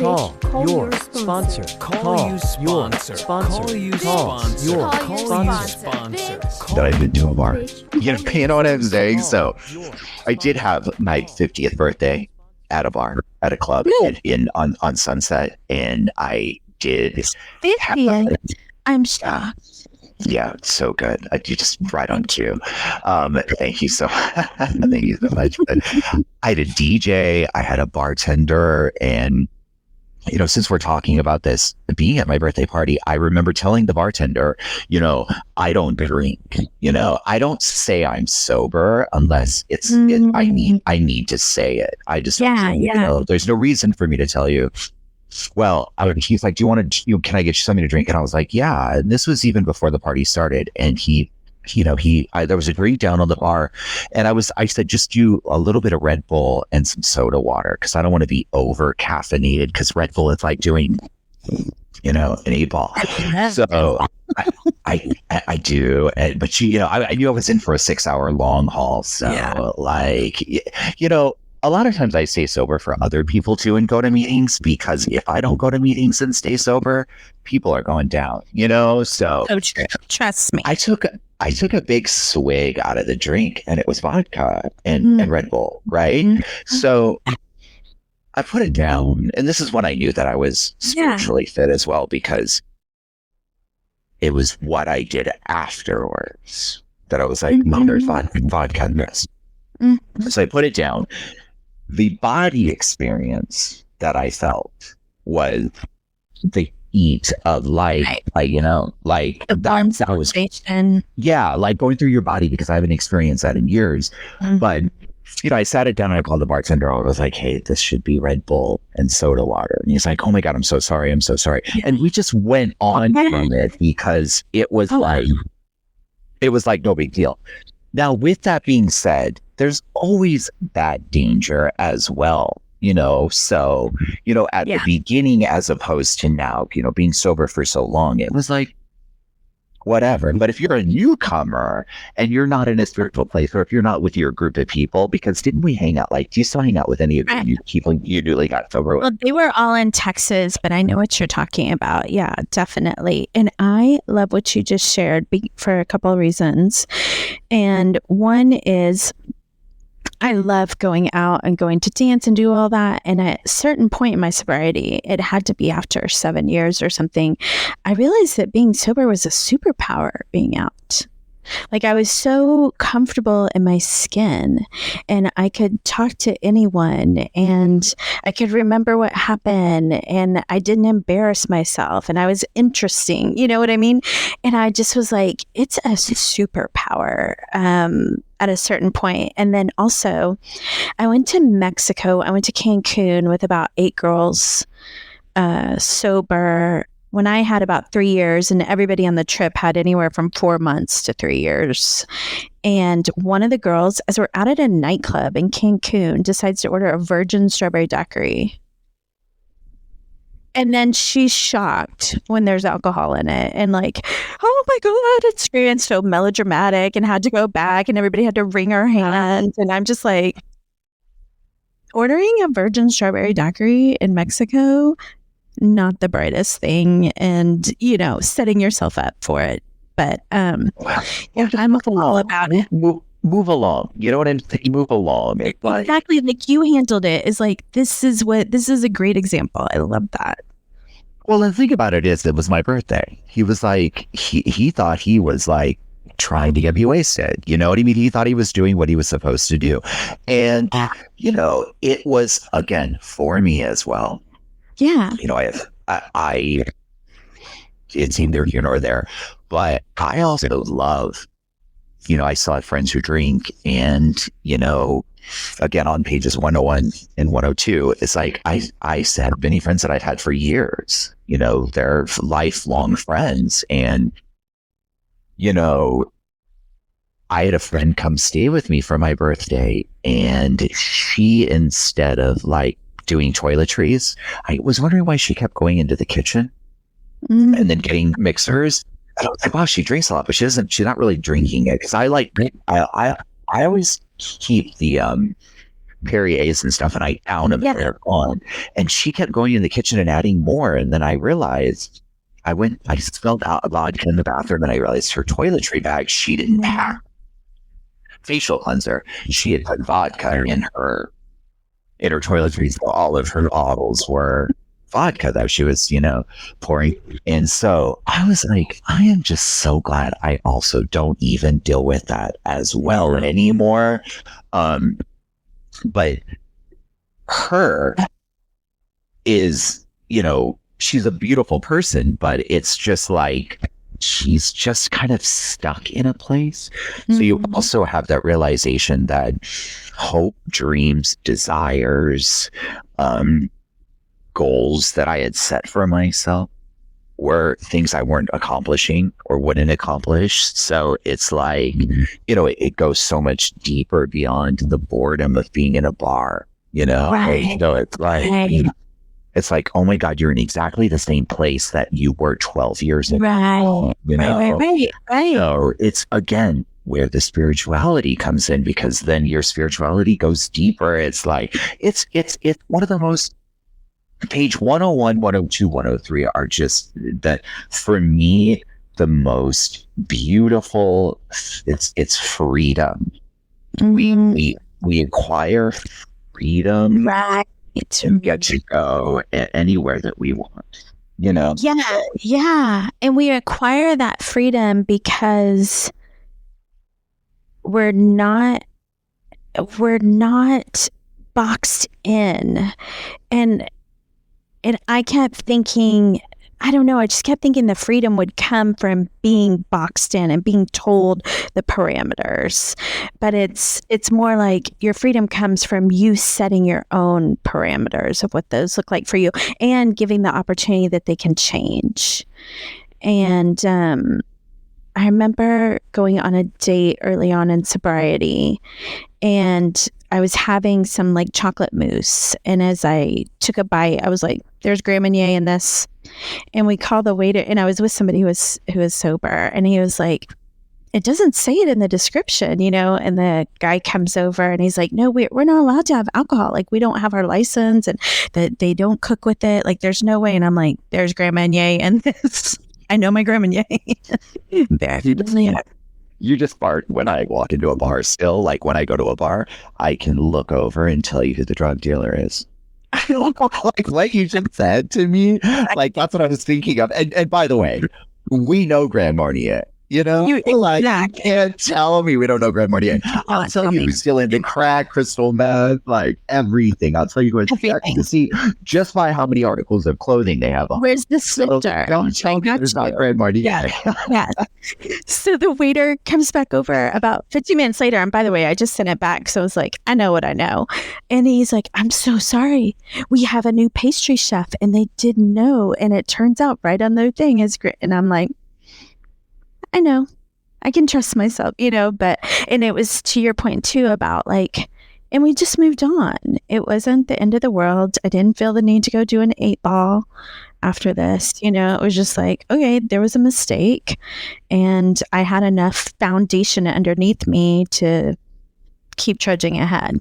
Call your sponsor. Call your sponsor. Call your sponsor. That I didn't do a bar. You know what I'm saying? So I did have my 50th birthday at a bar, at a club on Sunset, and I did 50th. I'm shocked. Yeah, it's so good. You just right on cue. Thank you so thank you so much. But I had a DJ, I had a bartender, and since we're talking about this being at my birthday party, I remember telling the bartender, I don't drink. I don't say I'm sober unless I need to say it. I just there's no reason for me to tell you. Well, he's like, do you want to, can I get you something to drink? And I was like, yeah. And this was even before the party started. And there was a drink down on the bar, and I said, just do a little bit of Red Bull and some soda water, because I don't want to be over caffeinated, because Red Bull is like doing, an 8-ball. So I do. But I knew I was in for a 6-hour long haul. So a lot of times I stay sober for other people too and go to meetings, because if I don't go to meetings and stay sober, people are going down, so. Oh, true. Trust me. I took a big swig out of the drink, and it was vodka and Red Bull, right? Mm-hmm. So I put it down, and this is when I knew that I was spiritually fit as well, because it was what I did afterwards that I was like, there's vodka in this. Mm-hmm. So I put it down. The body experience that I felt was the heat of like the warm sensation. Like going through your body, because I haven't experienced that in years. Mm-hmm. But I sat it down and I called the bartender. I was like, hey, this should be Red Bull and soda water. And he's like, oh my God, I'm so sorry. Yeah. And we just went on from it, because it was like no big deal. Now, with that being said, there's always that danger as well, so, at the beginning, as opposed to now, being sober for so long, it was like, whatever. But if you're a newcomer and you're not in a spiritual place, or if you're not with your group of people, because didn't we hang out? Like, do you still hang out with any of you people you newly got sober with? Well, they were all in Texas, but I know what you're talking about. Yeah, definitely. And I love what you just shared for a couple of reasons. And one is, I love going out and going to dance and do all that. And at a certain point in my sobriety, it had to be after 7 years or something, I realized that being sober was a superpower, being out. Like, I was so comfortable in my skin, and I could talk to anyone, and I could remember what happened, and I didn't embarrass myself, and I was interesting, you know what I mean? And I just was like, it's a superpower at a certain point. And then also, I went to Mexico. I went to Cancun with about 8 girls, sober, when I had about 3 years, and everybody on the trip had anywhere from 4 months to 3 years. And one of the girls, as we're out at a nightclub in Cancun, decides to order a virgin strawberry daiquiri. And then she's shocked when there's alcohol in it, and like, oh my God, it's screaming, so melodramatic, and had to go back, and everybody had to wring her hands. And I'm just like, ordering a virgin strawberry daiquiri in Mexico, not the brightest thing, and setting yourself up for it. But I'm all about it. Move along. You know what I'm saying? Move along. Exactly. Like you handled it. Is like, this is a great example. I love that. Well, the thing about it is, it was my birthday. He was like, he thought he was like trying to get me wasted. You know what I mean? He thought he was doing what he was supposed to do. And, it was, again, for me as well. Yeah. I it's neither here nor there, but I also love, I still have friends who drink, and, again, on pages 101 and 102, it's like, I have many friends that I've had for years, they're lifelong friends. And, I had a friend come stay with me for my birthday, and she, instead of like doing toiletries, I was wondering why she kept going into the kitchen and then getting mixers. And I was like, wow, she drinks a lot, but she's not really drinking it. Because I always keep the Perrier's and stuff, and I down them, they're gone. And she kept going in the kitchen and adding more. And then I realized, I smelled out vodka in the bathroom, and I realized her toiletry bag, she didn't have facial cleanser. She had put vodka in her toiletries. So all of her bottles were vodka that she was, pouring. And so I was like, I am just so glad I also don't even deal with that as well anymore. But her is, she's a beautiful person, but it's just like, she's just kind of stuck in a place. So you also have that realization that hope, dreams, desires, goals that I had set for myself were things I weren't accomplishing or wouldn't accomplish. So it's like, it goes so much deeper beyond the boredom of being in a bar, Right. It's like, Right. it's like, oh my God, you're in exactly the same place that you were 12 years ago. Right. Right. So it's, again, where the spirituality comes in, because then your spirituality goes deeper. It's like, it's one of the most, page 101, 102, 103 are just that, for me, the most beautiful. It's freedom. We acquire freedom. Right. To get to go anywhere that we want, Yeah. And we acquire that freedom because we're not boxed in. And I kept thinking, I don't know, I just kept thinking the freedom would come from being boxed in and being told the parameters. But it's more like your freedom comes from you setting your own parameters of what those look like for you, and giving the opportunity that they can change. And I remember going on a date early on in sobriety, and I was having some like chocolate mousse. And as I took a bite, I was like, there's Grand Marnier in this. And we called the waiter, and I was with somebody who was sober, and he was like, it doesn't say it in the description, and the guy comes over and he's like, no, we're not allowed to have alcohol. Like, we don't have our license, and that they don't cook with it. Like, there's no way. And I'm like, there's Grand Marnier in this. I know my Grand Marnier. You just fart. When I walk into a bar still, like when I go to a bar, I can look over and tell you who the drug dealer is. I don't know, like you just said to me, like that's what I was thinking of. And by the way, we know Grand Marnier. You can't tell me we don't know Grand Marnier. I'll tell you who's still into crack, crystal meth, like everything. I'll tell you what's to see just by how many articles of clothing they have on. Where's the snifter? Don't tell me there's not Grand Marnier. Yeah. So the waiter comes back over about 15 minutes later. And by the way, I just sent it back. So I was like, I know what I know. And he's like, I'm so sorry. We have a new pastry chef, and they didn't know. And it turns out right on their thing is great. And I'm like, I know, I can trust myself, but, and it was to your point too about like, and we just moved on. It wasn't the end of the world. I didn't feel the need to go do an 8-ball after this, it was just like, okay, there was a mistake, and I had enough foundation underneath me to keep trudging ahead.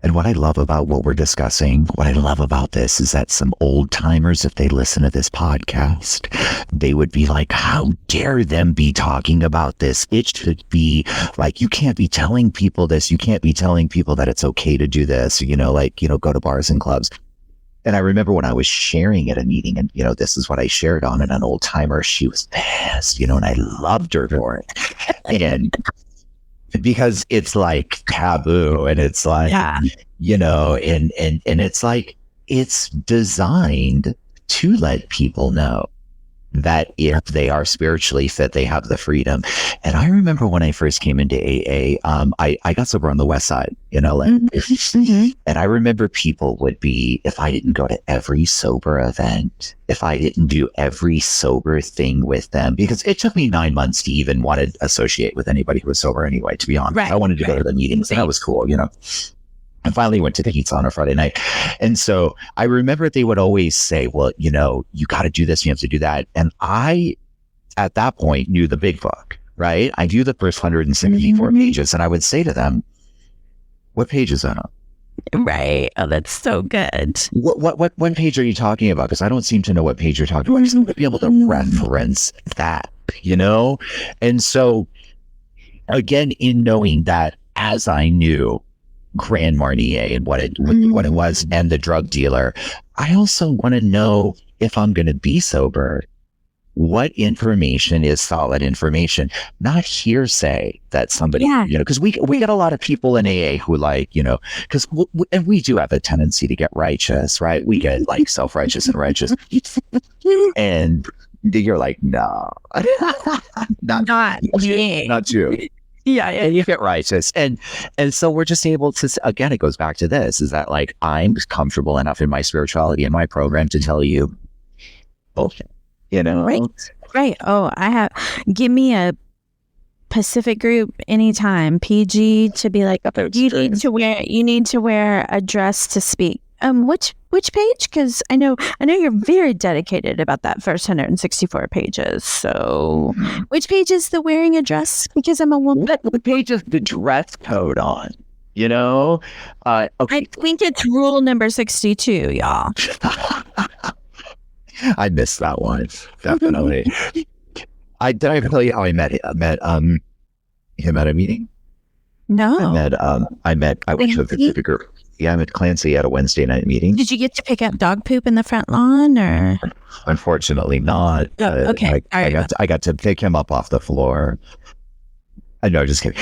And what I love about what we're discussing, what I love about this is that some old timers, if they listen to this podcast, they would be like, how dare them be talking about this? It should be like, you can't be telling people this. You can't be telling people that it's okay to do this, go to bars and clubs. And I remember when I was sharing at a meeting, and, this is what I shared on, and an old timer, she was pissed, and I loved her for it. And because it's like taboo, and it's like, and it's like, it's designed to let people know that if they are spiritually fit, they have the freedom. And I remember when I first came into AA, I got sober on the West Side, and I remember people would be, if I didn't go to every sober event, if I didn't do every sober thing with them, because it took me 9 months to even want to associate with anybody who was sober anyway, to be honest. Right. I wanted to go to the meetings, and that was cool, I finally went to the pizza on a Friday night. And so I remember they would always say, well, you got to do this, you have to do that. And I, at that point, knew the big book, right? I knew the first 174 pages. And I would say to them, what page is that on? Right. Oh, that's so good. What page are you talking about? Because I don't seem to know what page you're talking about. I just want to be able to reference that, And so, again, in knowing that, as I knew Grand Marnier and what it was and the drug dealer, I also want to know, if I'm going to be sober, what information is solid information, not hearsay that somebody, because we get a lot of people in AA who because and we do have a tendency to get righteous, right? We get like self-righteous and righteous. And you're like, no, not you. Yeah. And you get righteous. And so we're just able to, again, it goes back to this, is that like, I'm comfortable enough in my spirituality and my program to tell you bullshit. Right. Oh, give me a Pacific group anytime, PG, to be like, you need to wear a dress to speak. Which page? Because I know you're very dedicated about that first 164 pages. So which page is the wearing a dress? Because I'm a woman. What page is the dress code on? Okay. I think it's rule number 62, y'all. I missed that one, definitely. Did I tell you how I met him at a meeting? No. I went to a Pacific group. Yeah, I met Clancy at a Wednesday night meeting. Did you get to pick up dog poop in the front lawn, or? Unfortunately not. Okay. I got to pick him up off the floor. No, just kidding.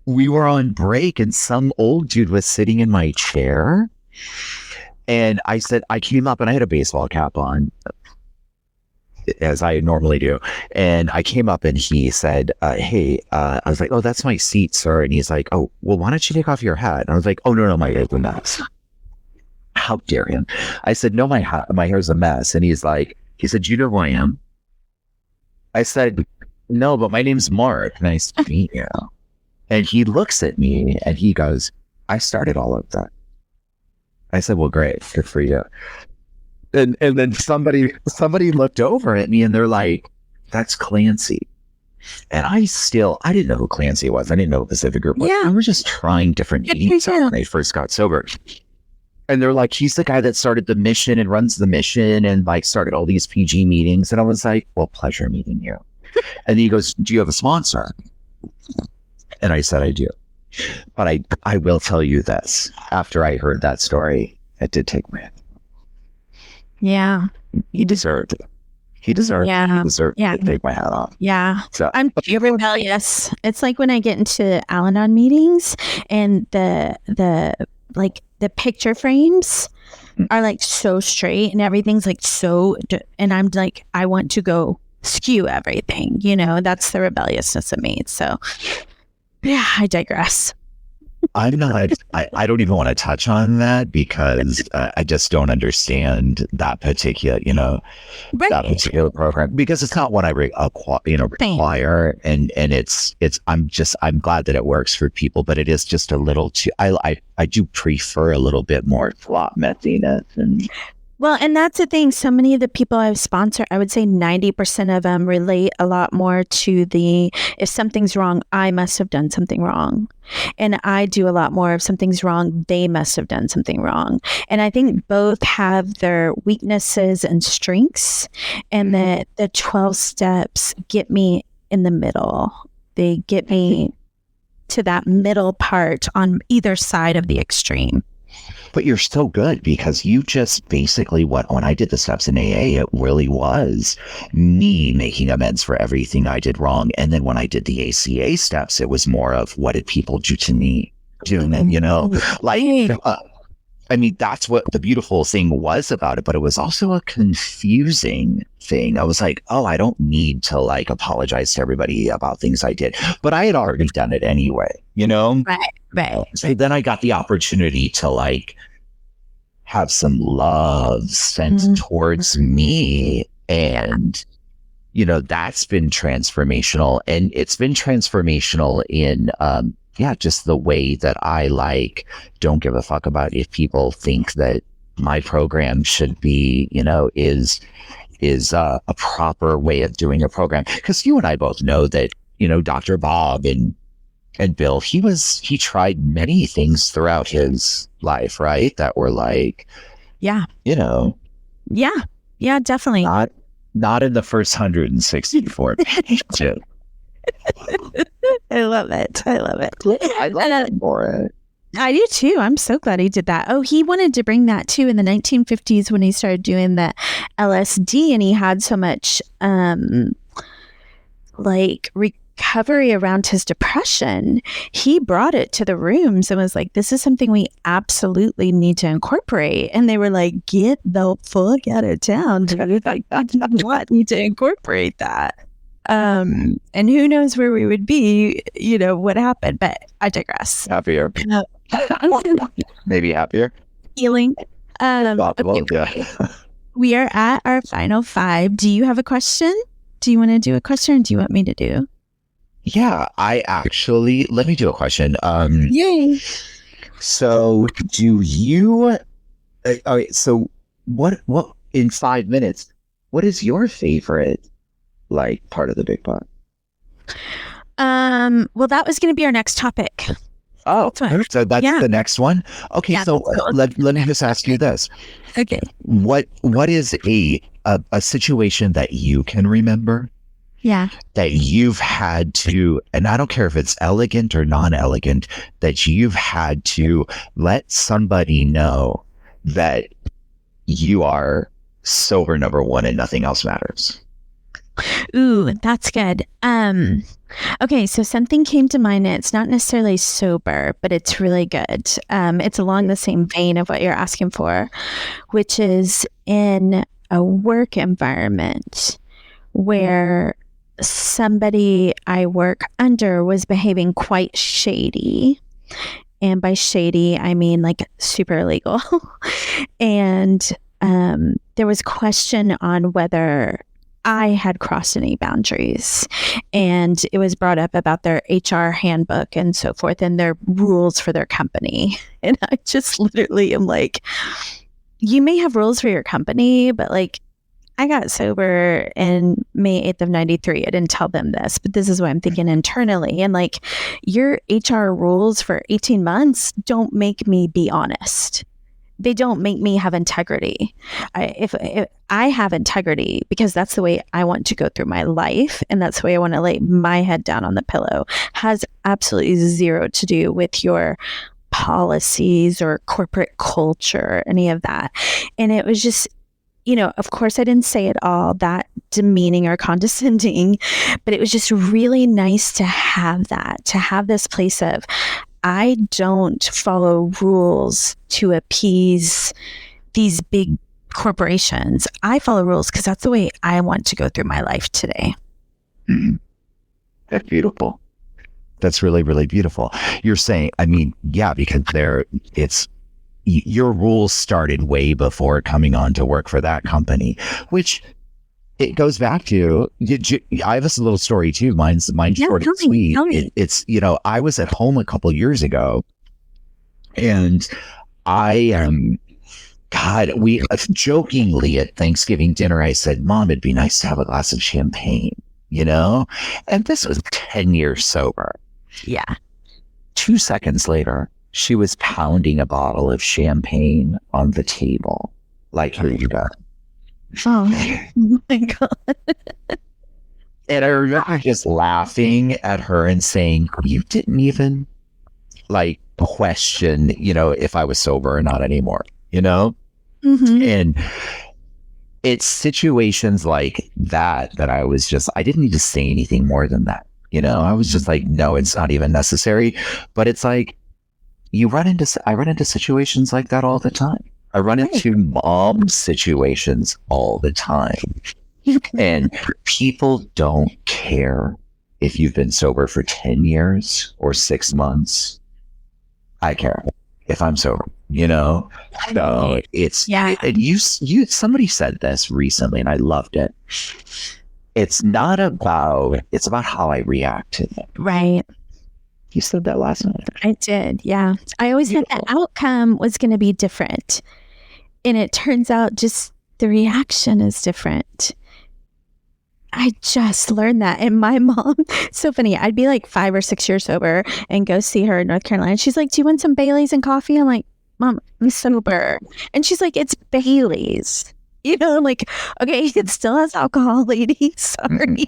We were on break and some old dude was sitting in my chair. And I came up and I had a baseball cap on, as I normally do. And I came up and he said, hey, I was like, oh, that's my seat, sir. And he's like, oh, well, why don't you take off your hat? And I was like, oh, no, my hair's a mess. How dare him? I said, no, my hair's a mess. And he said, you know who I am? I said, no, but my name's Mark. Nice to meet you. And he looks at me and he goes, I started all of that. I said, well, great. Good for you. And then somebody looked over at me and they're like, that's Clancy. And I didn't know who Clancy was. I didn't know who Pacific Group was. Yeah. I was just trying different meetings when I first got sober. And they're like, he's the guy that started the mission and runs the mission and like started all these PG meetings. And I was like, well, pleasure meeting you. And he goes, do you have a sponsor? And I said, I do. But I will tell you this. After I heard that story, it did take my head. Yeah. He deserved it. He deserved to take my hat off. Yeah. So, I'm rebellious. It's like when I get into Al-Anon meetings and the picture frames are like so straight and everything's like and I'm like, I want to go skew everything, that's the rebelliousness of me. So yeah, I digress. I'm not, I don't even want to touch on that because I just don't understand that particular, that particular program, because it's not what I require. And I'm glad that it works for people, but it is just a little too, I do prefer a little bit more flop messiness. Well, and that's the thing. So many of the people I've sponsored, I would say 90% of them relate a lot more to if something's wrong, I must have done something wrong. And I do a lot more, if something's wrong, they must have done something wrong. And I think both have their weaknesses and strengths, and that the 12 steps get me in the middle. They get me to that middle part on either side of the extreme. But you're still good because you just basically when I did the steps in AA, it really was me making amends for everything I did wrong. And then when I did the ACA steps, it was more of what did people do to me doing it, I mean, that's what the beautiful thing was about it, but it was also a confusing thing. I was like, oh, I don't need to apologize to everybody about things I did, but I had already done it anyway, Right. So then I got the opportunity to have some love sent towards me. And, that's been transformational. And it's been transformational in, just the way that I don't give a fuck about if people think that my program should be, is a proper way of doing a program. Because you and I both know that, Dr. Bob and And Bill, he tried many things throughout his life, right? That were like, Yeah. Yeah, Definitely. Not in the first 164 pages. I love it. I love it for it. I do too. I'm so glad he did that. Oh, he wanted to bring that too in the 1950s when he started doing the LSD, and he had so much recovery around his depression. He brought it to the rooms and was like, this is something we absolutely need to incorporate. And they were like, get the fuck out of town. Like, I do not need to incorporate that. And who knows where we would be, what happened, but I digress. Happier. Maybe happier. Healing. Okay. Yeah. We are at our final 5. Do you have a question? Do you want to do a question, or do you want me to do? Yeah, let me do a question. Yay. So do you, all right, so what, in 5 minutes, what is your favorite, part of the Big Pot? Well, that was going to be our next topic. Oh, so that's the next one? Okay, yeah, so let me just ask you this. Okay. What is a situation that you can remember? Yeah. That you've had to, and I don't care if it's elegant or non-elegant, that you've had to let somebody know that you are sober, number one, and nothing else matters. Ooh, that's good. Okay, so something came to mind. It's not necessarily sober, but it's really good. It's along the same vein of what you're asking for, which is in a work environment where somebody I work under was behaving quite shady. And by shady, I mean super illegal. And there was question on whether I had crossed any boundaries, and it was brought up about their HR handbook and so forth and their rules for their company. And I just literally am like, you may have rules for your company, but I got sober in May 8th of 93. I didn't tell them this, but this is what I'm thinking internally. And your HR rules for 18 months don't make me be honest. They don't make me have integrity. If I have integrity, because that's the way I want to go through my life, and that's the way I want to lay my head down on the pillow, has absolutely zero to do with your policies or corporate culture, any of that. And it was just, of course I didn't say it all that demeaning or condescending, but it was just really nice to have this place of, I don't follow rules to appease these big corporations. I follow rules because that's the way I want to go through my life today. Mm-hmm. That's beautiful. That's really, really beautiful. You're saying, because your rules started way before coming on to work for that company, which it goes back to, I have a little story too. Mine's short and sweet. It's, I was at home a couple years ago, and we jokingly at Thanksgiving dinner, I said, Mom, it'd be nice to have a glass of champagne, and this was 10 years sober. Yeah. 2 seconds later, she was pounding a bottle of champagne on the table. Here you go. Oh my God. And I remember just laughing at her and saying, you didn't even question, if I was sober or not anymore, Mm-hmm. And it's situations like that I was just, I didn't need to say anything more than that. I was just no, it's not even necessary. But it's I run into situations like that all the time. I run into mom situations all the time. And people don't care if you've been sober for 10 years or 6 months. I care if I'm sober, So it's, and somebody said this recently and I loved it. It's about how I react to it. Right. You said that last night. I did. Yeah. I always thought the outcome was going to be different. And it turns out just the reaction is different. I just learned that. And my mom, so funny. I'd be like 5 or 6 years sober and go see her in North Carolina. She's like, do you want some Baileys and coffee? I'm like, Mom, I'm sober. And she's like, it's Baileys. You know, I'm like, okay, it still has alcohol, lady. Sorry.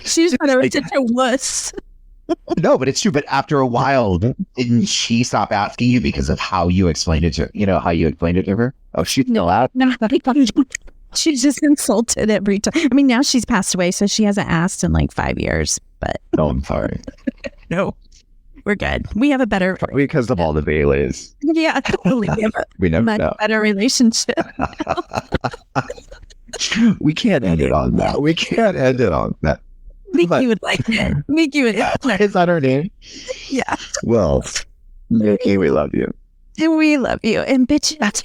She's kind of such a wuss. No, but it's true. But after a while, didn't she stop asking you because of how you explained it to, how you explained it to her? Oh, she's still out? No, she's just insulted every time. I mean, now she's passed away, so she hasn't asked in like 5 years. But No, I'm sorry. no, we're good. We have a better, Because of all the Baileys. yeah, totally. We have We a never much know. better relationship. We can't end it on that. We can't end it on that. Mickey would like that. Mickey would like that. Is that her name? Yeah. Well, Mickey, we love you. And we love you. And bitch, that's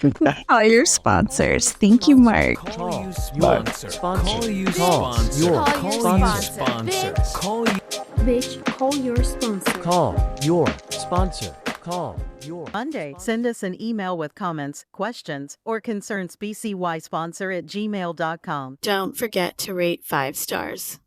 all your sponsors. Thank you, Mark. Call you Bye. sponsor. Call you Sponsor. sponsor. Call you Sponsor. sponsor. Call you. Bitch, call your sponsor. Call your sponsor. Call your. Monday. Send us an email with comments, questions, or concerns, bcysponsor@gmail.com. Don't forget to rate 5 stars.